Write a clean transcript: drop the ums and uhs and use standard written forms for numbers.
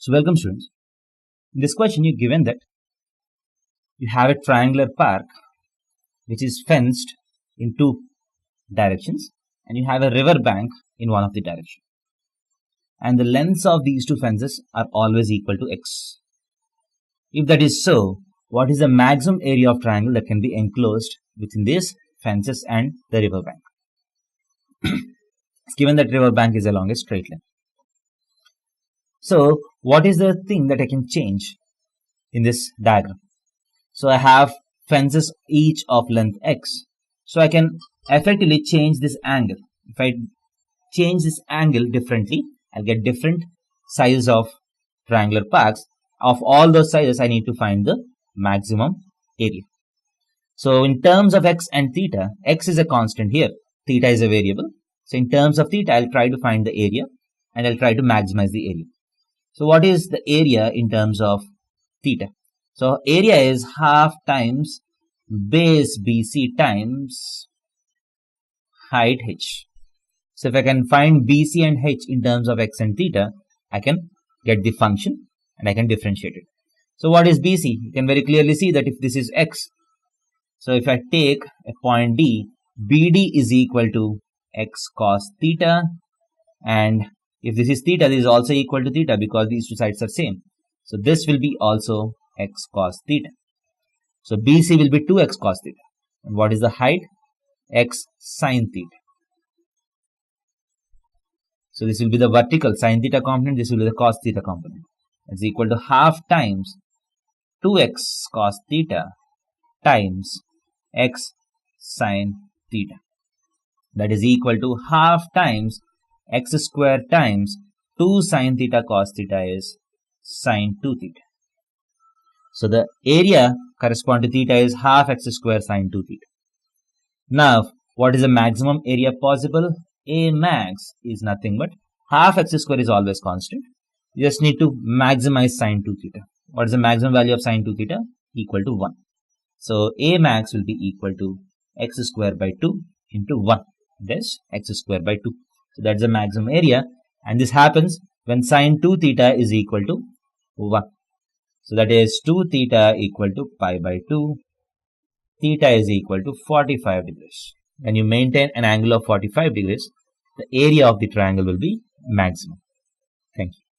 So welcome students. In this question you're given that you have a triangular park which is fenced in two directions and you have a river bank in one of the direction. And the lengths of these two fences are always equal to x. If that is so, what is the maximum area of triangle that can be enclosed within these fences and the river bank? It's given that river bank is along a straight line. So what is the thing that I can change in this diagram? So I have fences each of length x. So I can effectively change this angle. If I change this angle differently, I'll get different size of triangular parks. Of all those sizes, I need to find the maximum area. So in terms of x and theta, x is a constant here, theta is a variable. So in terms of theta, I'll try to find the area and I'll try to maximize the area. So what is the area in terms of theta? So area is half times base BC times height h. So if I can find BC and h in terms of x and theta, I can get the function and I can differentiate it. So what is BC? You can very clearly see that if this is x, so if I take a point D, BD is equal to x cos theta, and if this is theta, this is also equal to theta because these two sides are same. So this will be also x cos theta. So BC will be 2x cos theta. And what is the height? X sin theta. So this will be the vertical sin theta component. This will be the cos theta component. It's equal to half times 2x cos theta times x sin theta. That is equal to half times x square times 2 sin theta cos theta is sin 2 theta. So the area corresponding to theta is half x square sin 2 theta. Now, what is the maximum area possible? A max is nothing but half x square is always constant. You just need to maximize sin 2 theta. What is the maximum value of sin 2 theta? Equal to 1. So A max will be equal to x square by 2 into 1. That is x square by 2. So that's the maximum area, and this happens when sin 2 theta is equal to 1. So that is 2 theta equal to pi by 2. Theta is equal to 45 degrees. When you maintain an angle of 45 degrees, the area of the triangle will be maximum. Thank you.